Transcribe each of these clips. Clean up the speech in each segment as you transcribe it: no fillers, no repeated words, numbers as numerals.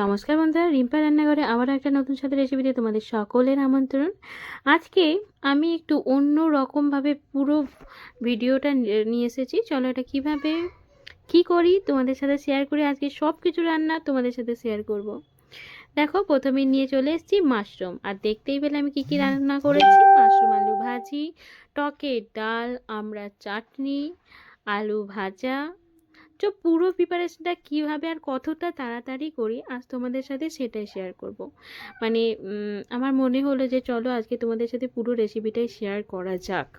নমস্কার বন্ধুরা, রিম্পা রান্নাঘরে আবার একটা নতুন স্বাদের রেসিপিতে তোমাদের সকলের আমন্ত্রণ। আজকে আমি একটু অন্য রকমভাবে পুরো ভিডিওটা নিয়ে এসেছি। চলো এটা কিভাবে কি করি তোমাদের সাথে শেয়ার করি। আজকে সব কিছু রান্না তোমাদের সাথে শেয়ার করব। দেখো, প্রথমে নিয়ে চলে এসেছি মাশরুম, আর দেখতেই পেলে আমি কি কি রান্না করেছি। মাশরুম আলু ভাজি, টকের ডাল, আমড়ার চাটনি, আলু ভাজা। তো পুরো প্রিপারেশনটা কীভাবে আর কতটা তাড়াতাড়ি করি আজ তোমাদের সাথে সেটাই শেয়ার করব। মানে আমার মনে হলো যে চলো আজকে তোমাদের সাথে পুরো রেসিপিটাই শেয়ার করা যাক।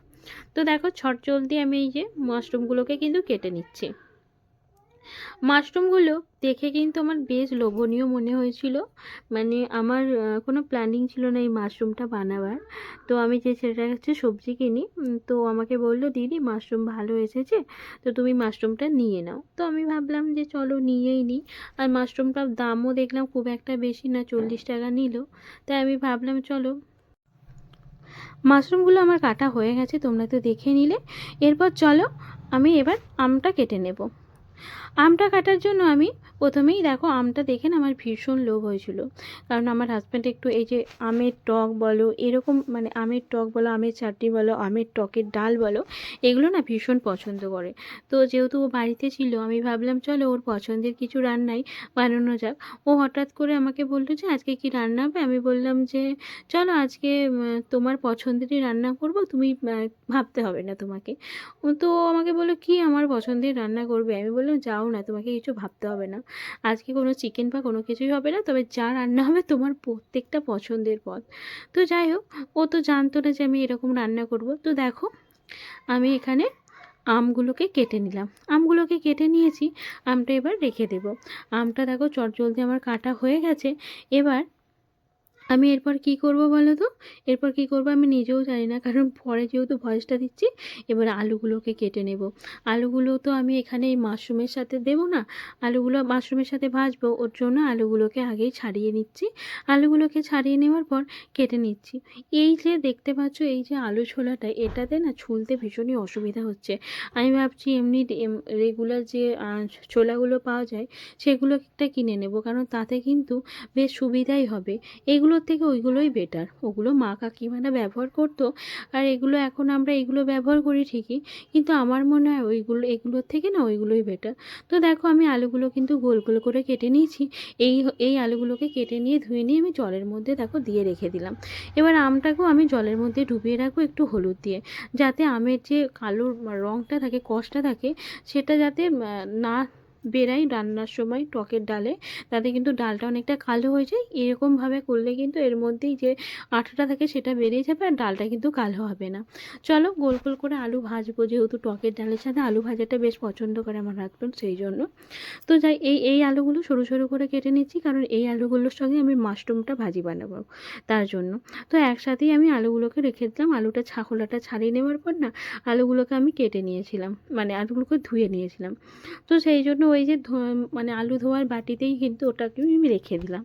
তো দেখো, ছটজলদি আমি এই যে মাশরুমগুলোকে কিন্তু কেটে নিচ্ছি। মাশরুমগুলো দেখে কিন্তু আমার বেশ লোভনীয় মনে হয়েছিল। মানে আমার কোনো প্ল্যানিং ছিল না এই মাশরুমটা বানাবার। তো আমি যে ছেলেটার কাছে সবজি কিনি, তো আমাকে বললো, দিদি মাশরুম ভালো এসেছে, তো তুমি মাশরুমটা নিয়ে নাও। তো আমি ভাবলাম যে চলো নিয়েই নিই। আর মাশরুমটার দামও দেখলাম খুব একটা বেশি না, 40 টাকা নিল। তাই আমি ভাবলাম চলো। মাশরুমগুলো আমার কাটা হয়ে গেছে, তোমরা তো দেখে নিলে। এরপর চলো আমি এবার আমটা কেটে নেব। আমটা কাটার জন্য আমি প্রথমেই দেখো, আমটা দেখে না আমার ভীষণ লোভ হয়েছিল। কারণ আমার হাজব্যান্ড একটু এই যে আমের টক বলো, এরকম মানে আমের টক বলো, আমের চাটনি বলো, আমের টকের ডাল বলো, এগুলো না ভীষণ পছন্দ করে। তো যেহেতু ও বাড়িতে ছিল, আমি ভাবলাম চলো ওর পছন্দের কিছু রান্নাই বানানো যাক। ও হঠাৎ করে আমাকে বললো যে আজকে কি রান্না হবে। আমি বললাম যে চলো আজকে তোমার পছন্দেরই রান্না করব, তুমি ভাবতে হবে না তোমাকে। তো আমাকে বললো কি আমার পছন্দের রান্না করবে। আমি বললাম যাও না, তোমাকে কিছু ভাবতে হবে না, আজকে কোনো চিকেন বা কোনো কিছুই হবে না, তবে যা রান্না হবে তোমার প্রত্যেকটা পছন্দের পদ। তো যাই হোক, ও তো জানতো না যে আমি এরকম রান্না করব। তো দেখো, আমি এখানে আমগুলোকে কেটে নিলাম। আমগুলোকে কেটে নিয়েছি, আমটা এবার রেখে দেব। আমটা দেখো চটজলদি আমার কাটা হয়ে গেছে। এবার আমি এরপর কি করব বলো তো। এরপর কি করব আমি নিজেও জানি না, কারণ পরে যেহেতু ভয়েসটা দিচ্ছি। এবার আলুগুলোকে কেটে নেব। আলুগুলো তো আমি এখানে এই মাশরুমের সাথে দেবো না, আলুগুলো মাশরুমের সাথে ভাজবো, ওর জন্য আলুগুলোকে আগেই ছাড়িয়ে নিচ্ছি। আলুগুলোকে ছাড়িয়ে নেওয়ার পর কেটে নিচ্ছি। এই যে দেখতে পাচ্ছ, এই যে আলু ছোলাটা, এটাতে না ছুলতে ভীষণই অসুবিধা হচ্ছে। আমি ভাবছি এমনি রেগুলার যে ছোলাগুলো পাওয়া যায় সেগুলো একটা কিনে নেব, কারণ তাতে কিন্তু বেশ সুবিধাই হবে। এগুলোর থেকে ওইগুলোই বেটার, ওগুলো মা কাকিমারা ব্যবহার করতো, আর এগুলো এখন আমরা এগুলো ব্যবহার করি ঠিকই, কিন্তু আমার মনে হয় এগুলোর থেকে না ওইগুলোই বেটার। তো দেখো, আমি আলুগুলো কিন্তু গোল গোল করে কেটে নিয়েছি। এই এই আলুগুলোকে কেটে নিয়ে ধুয়ে নিয়ে আমি জলের মধ্যে দেখো দিয়ে রেখে দিলাম। এবার আমটাকেও আমি জলের মধ্যে ডুবিয়ে রাখবো একটু হলুদ দিয়ে, যাতে আমের যে কালো রঙটা থাকে, কষটা থাকে, সেটা যাতে না বেরাই রান্নার সময় টকের ডালে, তাতে কিন্তু ডালটা অনেকটা কালো হয়ে যায়। এরকমভাবে করলে কিন্তু এর মধ্যেই যে আঠাটা থাকে সেটা বেরিয়ে যাবে, আর ডালটা কিন্তু কালো হবে না। চলো গোল গোল করে আলু ভাজবো, যেহেতু টকের ডালের সাথে আলু ভাজাটা বেশ পছন্দ করে আমার হাজব্যান্ড, সেই জন্য। তো যাই, এই আলুগুলো সরু সরু করে কেটে নিচ্ছি, কারণ এই আলুগুলোর সঙ্গে আমি মাশরুমটা ভাজি বানাবো, তার জন্য। তো একসাথেই আমি আলুগুলোকে রেখে দিলাম। আলুটা খোলাটা ছাড়িয়ে নেওয়ার পর না আলুগুলোকে আমি কেটে নিয়েছিলাম, মানে আলুগুলোকে ধুয়ে নিয়েছিলাম। তো সেই জন্য ওই যে মানে আলু ধোয়ার বাটিতেই কিন্তু ওটাকে আমি রেখে দিলাম।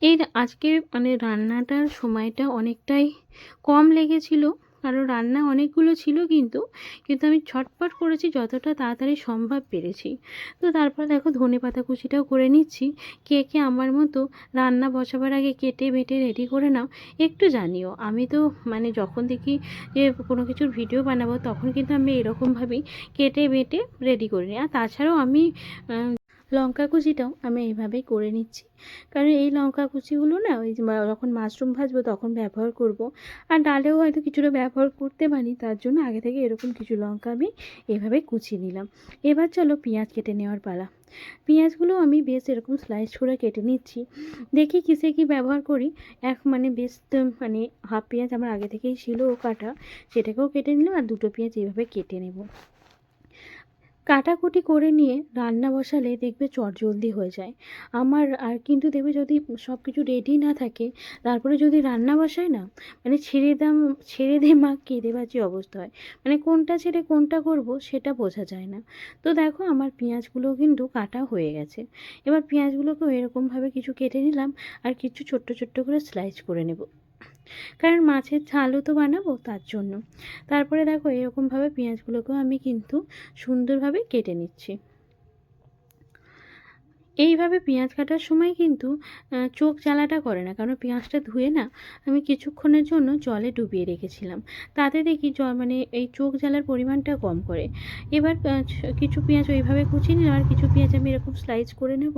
এই আজকে মানে রান্নাটার সময়টা অনেকটাই কম লেগেছিল, কারণ রান্না অনেকগুলো ছিল, কিন্তু কিন্তু আমি ছটপট করেছি, যতটা তাড়াতাড়ি সম্ভব পেরেছি। তো তারপর দেখো ধনেপাতা কুচিটাও করে নিচ্ছি। কে কে আমার মতো রান্না বসাবার আগে কেটে বেটে রেডি করে নাও একটু জানিও। আমি তো মানে যখন দেখি যে কোনো কিছুর ভিডিও বানাবো, তখন কিন্তু আমি এরকমভাবেই কেটে বেটে রেডি করে নিই। আর তাছাড়াও আমি লঙ্কা কুচিটাও আমি এইভাবেই করে নিচ্ছি, কারণ এই লঙ্কা কুচিগুলো না ওই যখন মাশরুম ভাজবো তখন ব্যবহার করব। আর ডালেও হয়তো কিছুটা ব্যবহার করতে পারি, তার জন্য আগে থেকে এরকম কিছু লঙ্কা আমি এভাবে কুচিয়ে নিলাম। এবার চলো পেঁয়াজ কেটে নেওয়ার পালা। পেঁয়াজগুলো আমি বেশ এরকম স্লাইস করে কেটে নিচ্ছি। দেখি কিসে কি ব্যবহার করি। মানে বেশ মানে হাফ পেঁয়াজ আমার আগে থেকেই ছিল ও কাটা, সেটাকেও কেটে নিলাম, আর দুটো পেঁয়াজ এইভাবে কেটে নেব। কাটাকুটি করে নিয়ে রান্না বসালে দেখবে চটজলদি হয়ে যায় আমার। আর কিন্তু দেখবে যদি সব কিছু রেডি না থাকে, তারপরে যদি রান্না বসায় না, মানে ছেড়ে দে মা কেঁদে বাঁচি অবস্থা হয়। মানে কোনটা ছেড়ে কোনটা করব সেটা বোঝা যায় না। তো দেখো, আমার পেঁয়াজগুলো কিন্তু কাটা হয়ে গেছে। এবার পেঁয়াজগুলোকেও এরকমভাবে কিছু কেটে নিলাম, আর কিছু ছোট্ট ছোট্ট করে স্লাইস করে নেব, কারণ মাছের ঝালও তো বানাবো, তার জন্য। তারপরে দেখো এরকমভাবে পেঁয়াজগুলোকেও আমি কিন্তু সুন্দরভাবে কেটে নিচ্ছি। এইভাবে পেঁয়াজ কাটার সময় কিন্তু চোখ জ্বালাটা করে না, কারণ পেঁয়াজটা ধুয়ে না আমি কিছুক্ষণের জন্য জলে ডুবিয়ে রেখেছিলাম, তাতে দেখি মানে এই চোখ জ্বালার পরিমাণটা কম করে। এবার কিছু পেঁয়াজ ওইভাবে কুচিয়ে নিলাম, আর কিছু পেঁয়াজ আমি এরকম স্লাইস করে নেব,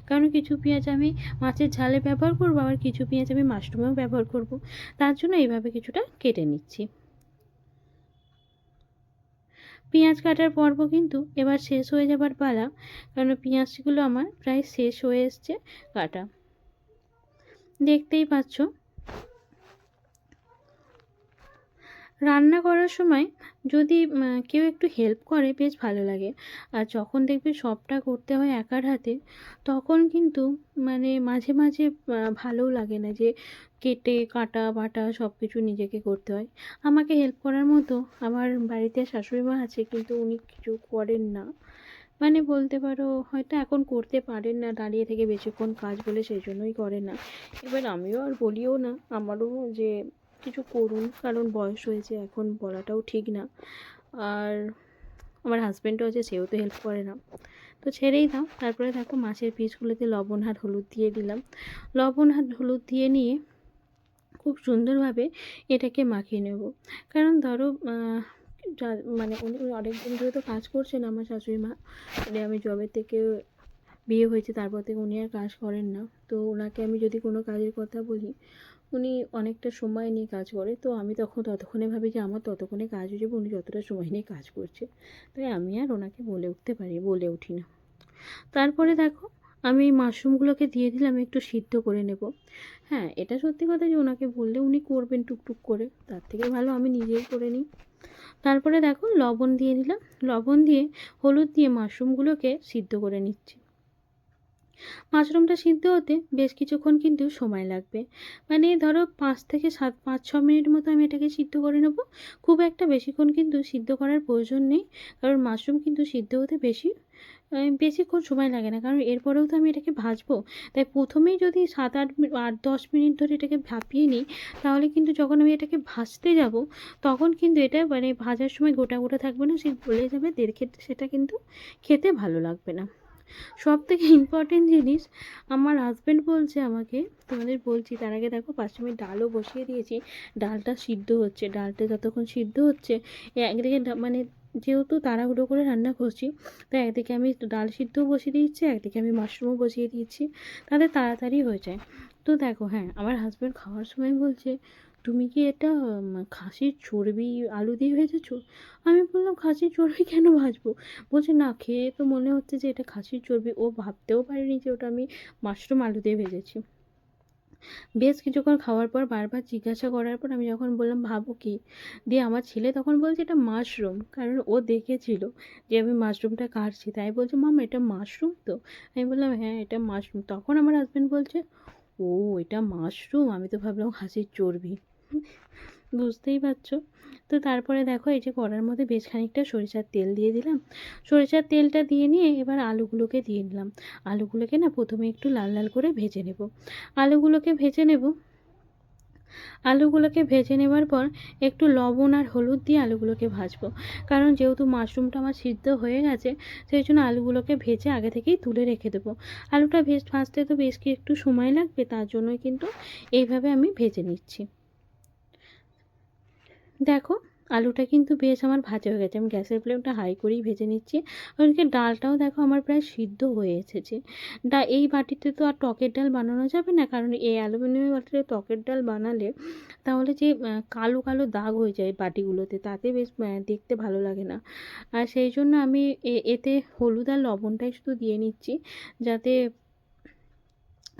কারণ কিছু পেঁয়াজ আমি মাছের ঝালে ব্যবহার করব, আবার কিছু পেঁয়াজ আমি মাশরুমেও ব্যবহার করব, তার জন্য এইভাবে কিছুটা কেটে নিচ্ছি। পেঁয়াজ কাটার পর্ব কিন্তু এবার শেষ হয়ে যাবার পালা, কারণ পেঁয়াজগুলো আমার প্রায় শেষ হয়ে এসছে কাটা, দেখতেই পাচ্ছ। রান্না করার সময় যদি কেউ একটু হেল্প করে বেশ ভালো লাগে, আর যখন দেখবে সবটা করতে হয় একার হাতে, তখন কিন্তু মানে মাঝে মাঝে ভালোও লাগে না যে কেটে কাটা বাটা সব কিছু নিজেকে করতে হয়। আমাকে হেল্প করার মতো আমার বাড়িতে শাশুড়ি মা আছে, কিন্তু উনি কিছু করেন না, মানে বলতে পারো হয়তো এখন করতে পারেন না, দাঁড়িয়ে থেকে বেশিক্ষণ কাজ বলে সেই জন্যই করে না। এবার আমিও আর বলিও না আমারও যে কিছু করুন, কারণ বয়স হয়েছে, এখন বলাটাও ঠিক না। আর আমার হাজব্যান্ডও আছে, সেও তো হেল্প করে না, তো ছেড়েই দাও। তারপরে দেখো মাছের পিসগুলোতে লবণ আর হলুদ দিয়ে দিলাম, লবণ আর হলুদ দিয়ে নিয়ে খুব সুন্দরভাবে এটাকে মাখিয়ে নেব। কারণ ধরো মানে উনি অনেক দিন ধরে তো কাজ করছেন আমার শাশুড়ি মা, মানে আমি জবের থেকে বিয়ে হয়েছে তারপর থেকে উনি আর কাজ করেন না, তো ওনাকে আমি যদি কোনো কাজের কথা বলি উনি অনেকটা সময় নিয়ে কাজ করে, তো আমি তখন ততক্ষণে ভাবি যে আমার ততক্ষণে কাজ হয়ে যাবে, উনি যতটা সময় নিয়ে কাজ করছে, তাই আমি আর ওনাকে বলে উঠি না। তারপরে দেখো আমি এই মাশরুমগুলোকে দিয়ে দিলাম, একটু সিদ্ধ করে নেব। হ্যাঁ, এটা সত্যি কথা যে ওনাকে বললে উনি করবেন টুকটুক করে, তার থেকে ভালো আমি নিজেই করে নিই। তারপরে দেখো লবণ দিয়ে দিলাম, লবণ দিয়ে হলুদ দিয়ে মাশরুমগুলোকে সিদ্ধ করে নিচ্ছি। মাশরুমটা সিদ্ধ হতে বেশ কিছুক্ষণ কিন্তু সময় লাগবে, মানে ধরো 5 থেকে 7 5 6 মিনিট মতো আমি এটাকে সিদ্ধ করে নেব। খুব একটা বেশিক্ষণ কিন্তু সিদ্ধ করার প্রয়োজন নেই, কারণ মাশরুম কিন্তু সিদ্ধ হতে বেশিক্ষণ সময় লাগে না, কারণ এরপরেও তো আমি এটাকে ভাজবো। তাই প্রথমেই যদি 7 8 8 10 মিনিট ধরে এটাকে ভাপিয়ে নিই, তাহলে কিন্তু যখন আমি এটাকে ভাজতে যাব তখন কিন্তু এটা মানে ভাজার সময় গোটা গোটা থাকবে না, সে গলে যাবে, ক্ষেত্রে সেটা কিন্তু খেতে ভালো লাগবে না। সবথেকে ইম্পর্টেন্ট জিনিস, আমার হাজব্যান্ড বলছে আমাকে, তোমাদের বলছি তার আগে দেখো পাশে আমি ডালও বসিয়ে দিয়েছি, ডালটা সিদ্ধ হচ্ছে, ডালটা যতক্ষণ সিদ্ধ হচ্ছে একদিকে মানে যেহেতু তাড়াহুড়ো করে রান্না করছি, তাই একদিকে আমি ডাল সিদ্ধও বসিয়ে দিয়েছি, একদিকে আমি মাশরুমও বসিয়ে দিয়েছি, তাতে তাড়াতাড়ি হয়ে যায়। তো দেখো, হ্যাঁ, আমার হাজব্যান্ড খাওয়ার সময় বলছে, তুমি কি এটা খাসির চর্বি আলু দিয়ে ভেজেছো? আমি বললাম, খাসির চর্বি কেন ভাজবো? বলছে, না, খেয়ে তো মনে হচ্ছে যে এটা খাসির চর্বি। ও ভাবতেও পারেনি যে ওটা আমি মাশরুম আলু দিয়ে ভেজেছি। বেশ কিছুক্ষণ খাওয়ার পর বারবার জিজ্ঞাসা করার পর আমি যখন বললাম ভাবো কি, দিয়ে আমার ছেলে তখন বলছে এটা মাশরুম, কারণ ও দেখেছিল যে আমি মাশরুমটা কাটছি, তাই বলছে, মামা এটা মাশরুম তো? আমি বললাম, হ্যাঁ, এটা মাশরুম। তখন আমার হাজব্যান্ড বলছে, ও, এটা মাশরুম, আমি তো ভাবলাম খাসির চর্বি। বুঝতেই পারছো। তো তারপরে দেখো এই যে কড়ার মধ্যে বেশ খানিকটা সরিষার তেল দিয়ে দিলাম, সরিষার তেলটা দিয়ে নিয়ে এবার আলুগুলোকে দিয়ে দিলাম। আলুগুলোকে না প্রথমে একটু লাল লাল করে ভেজে নেব। আলুগুলোকে ভেজে নেব, আলুগুলোকে ভেজে নেবার পর একটু লবণ আর হলুদ দিয়ে আলুগুলোকে ভাজবো, কারণ যেহেতু মাশরুমটা আমার সিদ্ধ হয়ে গেছে, সেই জন্য আলুগুলোকে ভেজে আগে থেকেই তুলে রেখে দেবো। আলুটা ভাজতে তো বেশ কি একটু সময় লাগবে, তার জন্যই কিন্তু এইভাবে আমি ভেজে নিচ্ছি। দেখো আলুটা কিন্তু বেশ আমার ভাজা হয়ে গেছে, আমি গ্যাসের ফ্লেমটা হাই করেই ভেজে নিচ্ছি। ওইদিকে ডালটাও দেখো আমার প্রায় সিদ্ধ হয়ে এসেছে। এই বাটিতে তো আর টকের ডাল বানানো যাবে না, কারণ এই অ্যালুমিনিয়ামের বাটিতে টকের ডাল বানালে তাহলে যে কালো কালো দাগ হয়ে যায় বাটিগুলোতে, তাতে বেশ দেখতে ভালো লাগে না। আর সেই জন্য আমি এতে হলুদ আর লবণটাই শুধু দিয়ে নিচ্ছি, যাতে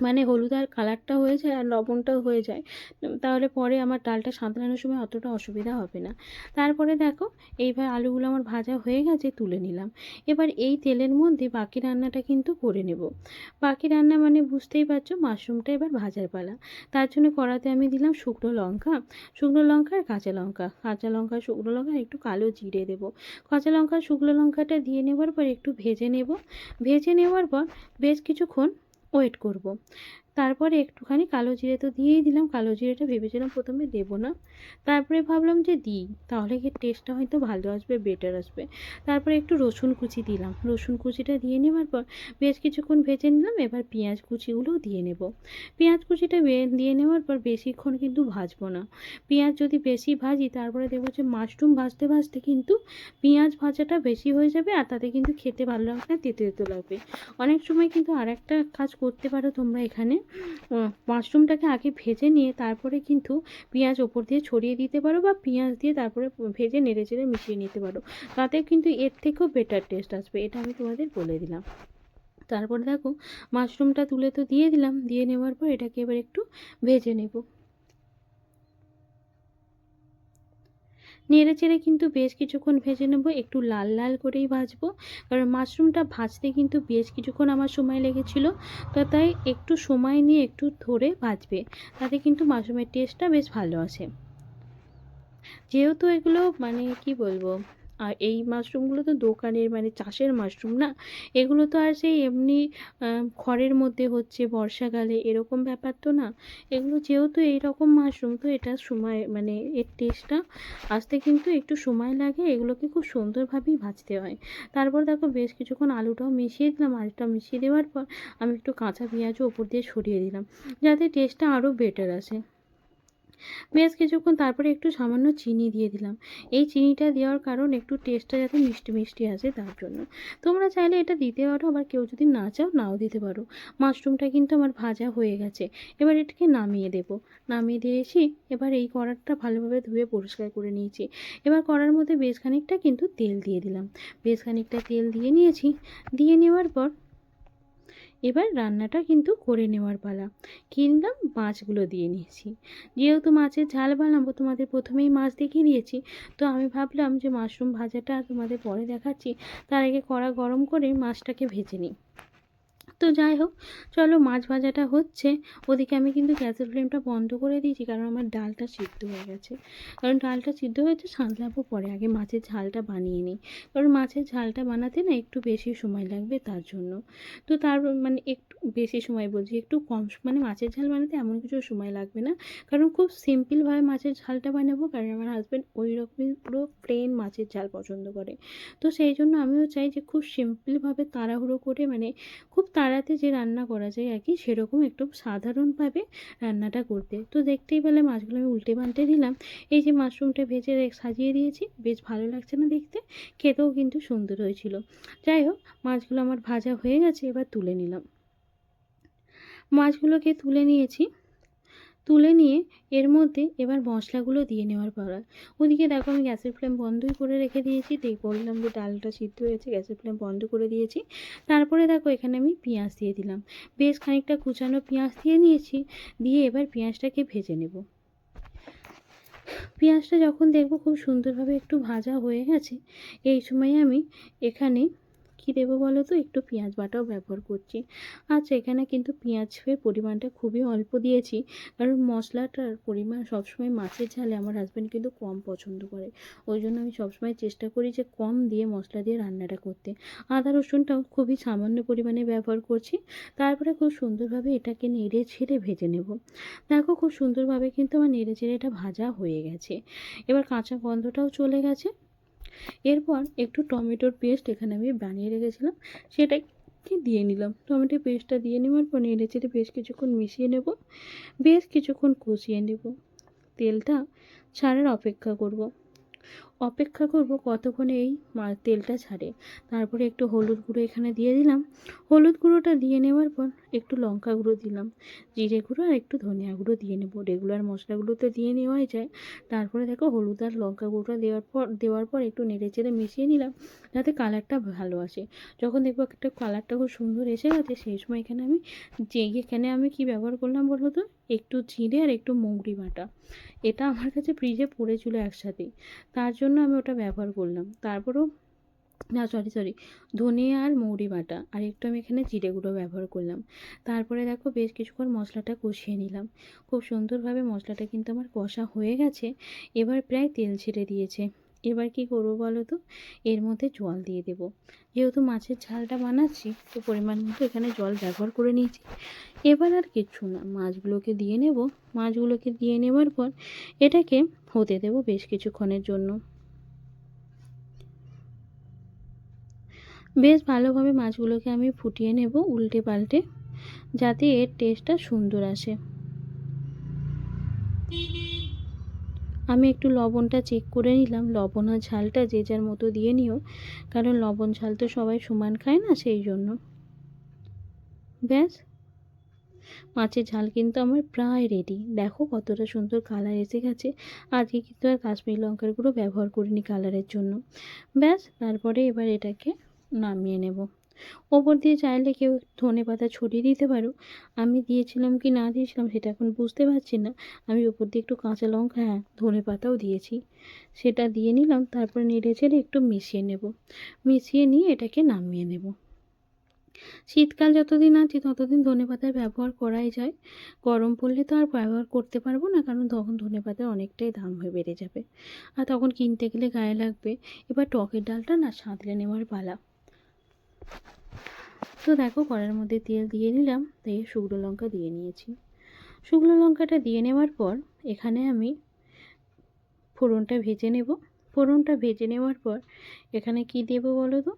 মানে হলুদ আর কালারটা হয়ে যায় আর লবণটাও হয়ে যায়, তাহলে পরে আমার ডালটা সাঁতলানোর সময় অতটা অসুবিধা হবে না। তারপরে দেখো এইবার আলুগুলো আমার ভাজা হয়ে গেছে, তুলে নিলাম। এবার এই তেলের মধ্যে বাকি রান্নাটা কিন্তু করে নেব। বাকি রান্না মানে বুঝতেই পারছো, মাশরুমটা এবার ভাজার পালা। তার জন্য কড়াতে আমি দিলাম শুকনো লঙ্কা আর কাঁচা লঙ্কা শুকনো লঙ্কা আর একটু কালো জিরে দেবো। কাঁচা লঙ্কা শুকনো লঙ্কাটা দিয়ে নেবার পর একটু ভেজে নেব। ভেজে নেওয়ার পর বেশ কিছুক্ষণ ওয়েট করব। তারপরে একটুখানি কালো জিরে তো দিয়েই দিলাম, কালো জিরেটা ভেবেছিলাম প্রথমে দেবো না, তারপরে ভাবলাম যে দিই, তাহলে কি টেস্টটা হয়তো ভালো আসবে, বেটার আসবে। তারপরে একটু রসুন কুচি দিলাম, রসুন কুচিটা দিয়ে নেওয়ার পর বেশ কিছুক্ষণ ভেজে নিলাম। এবার পেঁয়াজ কুচিগুলোও দিয়ে নেব। পেঁয়াজ কুচিটা দিয়ে নেওয়ার পর বেশিক্ষণ কিন্তু ভাজবো না। পেঁয়াজ যদি বেশি ভাজি তারপরে দেখবো যে মাশরুম ভাজতে ভাজতে কিন্তু পেঁয়াজ ভাজাটা বেশি হয়ে যাবে, আর তাতে কিন্তু খেতে ভালো লাগবে না, তেতো তেতো লাগবে। অনেক সময় কিন্তু আর একটা কাজ করতে পারো তোমরা এখানে, মাশরুমটাকে আগে ভেজে নিয়ে তারপরে কিন্তু পেঁয়াজ ওপর দিয়ে ছড়িয়ে দিতে পারো, বা পেঁয়াজ দিয়ে তারপরে ভেজে নেড়ে চেড়ে মিশিয়ে নিতে পারো, তাতে কিন্তু এর থেকেও বেটার টেস্ট আসবে, এটা আমি তোমাদের বলে দিলাম। তারপর দেখো মাশরুমটা তুলে তো দিয়ে দিলাম, দিয়ে নেওয়ার পর এটাকে এবার একটু ভেজে নেব। নেড়ে চেড়ে কিন্তু বেশ কিছুক্ষণ ভেজে নেব, একটু লাল লাল করেই ভাজবো, কারণ মাশরুমটা ভাজতে কিন্তু বেশ কিছুক্ষণ আমার সময় লেগেছিল। তো তাই একটু সময় নিয়ে একটু ধরে ভাজবে, তাতে কিন্তু মাশরুমের টেস্টটা বেশ ভালো আসে। যেহেতু এগুলো মানে কি বলবো, আর এই মাশরুমগুলো তো দোকানের মানে চাষের মাশরুম না, এগুলো তো আর সেই এমনি খড়ের মধ্যে হচ্ছে বর্ষাকালে এরকম ব্যাপার তো না। এগুলো যেহেতু এইরকম মাশরুম, তো এটা সময় মানে এর টেস্টটা আসতে কিন্তু একটু সময় লাগে, এগুলোকে খুব সুন্দরভাবেই ভাজতে হয়। তারপর দেখো বেশ কিছুক্ষণ আলুটাও মিশিয়ে দিলাম, আলুটা মিশিয়ে দেওয়ার পর আমি একটু কাঁচা পেঁয়াজও ওপর দিয়ে ছড়িয়ে দিলাম, যাতে টেস্টটা আরও বেটার আসে। বেশ কিছুক্ষণ তারপরে একটু সামান্য চিনি দিয়ে দিলাম। এই চিনিটা দেওয়ার কারণ একটু টেস্টটা যাতে মিষ্টি মিষ্টি আসে তার জন্য। তোমরা চাইলে এটা দিতে পারো, আবার কেউ যদি না চাও নাও দিতে পারো। মাশরুমটা কিন্তু আমার ভাজা হয়ে গেছে, এবার এটাকে নামিয়ে দেবো। নামিয়ে দিয়েছি, এবার এই কড়াটা ভালোভাবে ধুয়ে পরিষ্কার করে নিয়েছি। এবার কড়ার মধ্যে বেশ খানিকটা কিন্তু তেল দিয়ে দিলাম, বেশ খানিকটা তেল দিয়ে নিয়েছি। দিয়ে নেওয়ার পর এবার রান্নাটা কিন্তু করে নেওয়ার পালা। কিনলাম মাছগুলো দিয়ে নিয়েছি, যেহেতু মাছের ঝাল বানাবো তোমাদের প্রথমেই মাছ দেখিয়ে দিয়েছি, তো আমি ভাবলাম যে মাশরুম ভাজাটা তোমাদের পরে দেখাচ্ছি, তার আগে কড়া গরম করে মাছটাকে ভেজে নিই। তো যাই হোক, চলো মাছ ভাজাটা হচ্ছে, ওদিকে আমি কিন্তু গ্যাসের ফ্লেমটা বন্ধ করে দিয়েছি, কারণ আমার ডালটা সিদ্ধ হয়ে গেছে। কারণ ডালটা সিদ্ধ হয়েছে সাঁতলাবো পরে, আগে মাছের ঝালটা বানিয়ে নিই, কারণ মাছের ঝালটা বানাতে না একটু বেশি সময় লাগবে তার জন্য। তো তার মানে একটু বেশি সময় বলছি, একটু কম মানে মাছের ঝাল বানাতে এমন কিছু সময় লাগবে না, কারণ খুব সিম্পলভাবে মাছের ঝালটা বানাবো, কারণ আমার হাজব্যান্ড ওই রকমই পুরো প্লেন মাছের ঝাল পছন্দ করে। তো সেই জন্য আমিও চাই যে খুব সিম্পলভাবে তাড়াহুড়ো করে মানে খুব তাড়াতে যে রান্না করা যায় আর কি, সেরকম একটু সাধারণভাবে রান্নাটা করতে। তো দেখতেই পেলে মাছগুলো আমি উল্টে পাল্টে দিলাম। এই যে মাশরুমটা ভেজে সাজিয়ে দিয়েছি, বেশ ভালো লাগছে না দেখতে, খেতেও কিন্তু সুন্দর হয়েছিল। যাই হোক, মাছগুলো আমার ভাজা হয়ে গেছে, এবার তুলে নিলাম। মাছগুলোকে তুলে নিয়েছি, তুলে নিয়ে এর মধ্যে এবার মশলাগুলো দিয়ে নেওয়ার পালা। ওদিকে দেখো আমি গ্যাসের ফ্লেম বন্ধই করে রেখে দিয়েছি, বললাম যে ডালটা সিদ্ধ হয়েছে, গ্যাসের ফ্লেম বন্ধ করে দিয়েছি। তারপরে দেখো এখানে আমি পেঁয়াজ দিয়ে দিলাম, বেশ খানিকটা কুচানো পেঁয়াজ দিয়ে নিয়েছি। দিয়ে এবার পেঁয়াজটাকে ভেজে নেব। পেঁয়াজটা যখন দেখবো খুব সুন্দরভাবে একটু ভাজা হয়ে গেছে, এই সময় আমি এখানে কী দেবো বলো তো, একটু পেঁয়াজ বাটাও ব্যবহার করছি। আচ্ছা, এখানে কিন্তু পেঁয়াজের পরিমাণটা খুবই অল্প দিয়েছি, কারণ মশলাটার পরিমাণ সবসময় মাছের ঝালে আমার হাজব্যান্ড কিন্তু কম পছন্দ করে, ওই জন্য আমি সবসময় চেষ্টা করি যে কম দিয়ে মশলা দিয়ে রান্নাটা করতে। আদা রসুনটাও খুবই সামান্য পরিমাণে ব্যবহার করছি। তারপরে খুব সুন্দরভাবে এটাকে নেড়ে ছেড়ে ভেজে নেব। দেখো খুব সুন্দরভাবে কিন্তু আমার নেড়ে চেড়ে এটা ভাজা হয়ে গেছে, এবার কাঁচা গন্ধটাও চলে গেছে। এরপর একটু টমেটোর পেস্ট এখানে আমি বানিয়ে রেখেছিলাম, সেটাকে দিয়ে নিলাম। টমেটো পেস্টটা দিয়ে নেওয়ার পর নেড়ে চেড়ে বেশ কিছুক্ষণ মিশিয়ে নেব, বেশ কিছুক্ষণ কষিয়ে নেব। তেলটা ছাড়ার অপেক্ষা করব। কতক্ষণে এই তেলটা ছাড়ে। তারপরে একটু হলুদ গুঁড়ো এখানে দিয়ে দিলাম। হলুদ গুঁড়োটা দিয়ে নেওয়ার পর একটু লঙ্কা গুঁড়ো দিলাম, জিরে গুঁড়ো আর একটু ধনিয়া গুঁড়ো দিয়ে নেব। রেগুলার মশলাগুলো তো দিয়ে নেওয়াই যায়। তারপরে দেখো হলুদ আর লঙ্কা গুঁড়োটা দেওয়ার পর একটু নেড়ে চেড়ে মিশিয়ে নিলাম, যাতে কালারটা ভালো আসে। যখন দেখবো একটা কালারটা খুব সুন্দর এসে গেছে, সেই সময় এখানে আমি কি ব্যবহার করলাম বলো তো, একটু জিরে আর একটু মৌরি বাটা। এটা আমার কাছে ফ্রিজে পড়েছিল একসাথেই, তার জন্য আমি ওটা ব্যবহার করলাম। তারপরেও না, সরি, ধনে আর মৌরি বাটা আর একটু আমি এখানে জিরে গুঁড়ো ব্যবহার করলাম। তারপরে দেখো বেশ কিছুক্ষণ মশলাটা কষিয়ে নিলাম। খুব সুন্দরভাবে মশলাটা কিন্তু আমার কষা হয়ে গেছে, এবার প্রায় তেল ছেড়ে দিয়েছে। এবার কি করবো বলো তো, এর মধ্যে জল দিয়ে দেবো। যেহেতু মাছের ঝালটা বানাচ্ছি তো পরিমাণ মতো এখানে জল ব্যবহার করে নিয়েছি। এবার আর কিচ্ছু না, মাছগুলোকে দিয়ে নেব। মাছগুলোকে দিয়ে নেবার পর এটাকে হতে দেবো বেশ কিছুক্ষণের জন্য। বেশ ভালোভাবে মাছগুলোকে আমি ফুটিয়ে নেব উল্টে পাল্টে, যাতে এর টেস্টটা সুন্দর আসে। আমি একটু লবণটা চেক করে নিলাম, লবণ আর ঝালটা যে যার মতো দিয়ে নিও, কারণ লবণ ঝাল তো সবাই সমান খায় না, সেই জন্য। ব্যাস, মাছের ঝাল কিন্তু আমার প্রায় রেডি। দেখো কতটা সুন্দর কালার এসে গেছে। আজকে কিন্তু আর কাশ্মীরি লঙ্কার গুঁড়ো ব্যবহার করিনি কালারের জন্য। ব্যাস, তারপরে এবার এটাকে নামিয়ে নেব। ওপর দিয়ে চাইলে কেউ ধনেপাতা ছড়িয়ে দিতে পারো। আমি দিয়েছিলাম কি না দিয়েছিলাম সেটা এখন বুঝতে পারছি না। আমি ওপর দিয়ে একটু কাঁচা লঙ্কা, হ্যাঁ ধনেপাতাও দিয়েছি, সেটা দিয়ে নিলাম। তারপরে নেড়ে চেড়ে একটু মিশিয়ে নেব। মিশিয়ে নিয়ে এটাকে নামিয়ে নেব। শীতকাল যতদিন আছে ততদিন ধনেপাতার ব্যবহার করাই যায়। গরম পড়লে তো আর ব্যবহার করতে পারবো না, কারণ তখন ধনেপাতার অনেকটাই দাম হয়ে বেড়ে যাবে, আর তখন কিনতে গেলে গায়ে লাগবে। এবার টকের ডালটা না সাঁতলে নেওয়ার পালা। তো দেখো কড়াইয়ের মধ্যে তেল দিয়ে নিলাম, দিয়ে শুকনো লঙ্কা দিয়ে নিয়েছি। শুকনো লঙ্কাটা দিয়ে নেওয়ার পর এখানে আমি ফোড়নটা ভেজে নেব। ফোড়নটা ভেজে নেওয়ার পর এখানে কি দেবো বলো তো,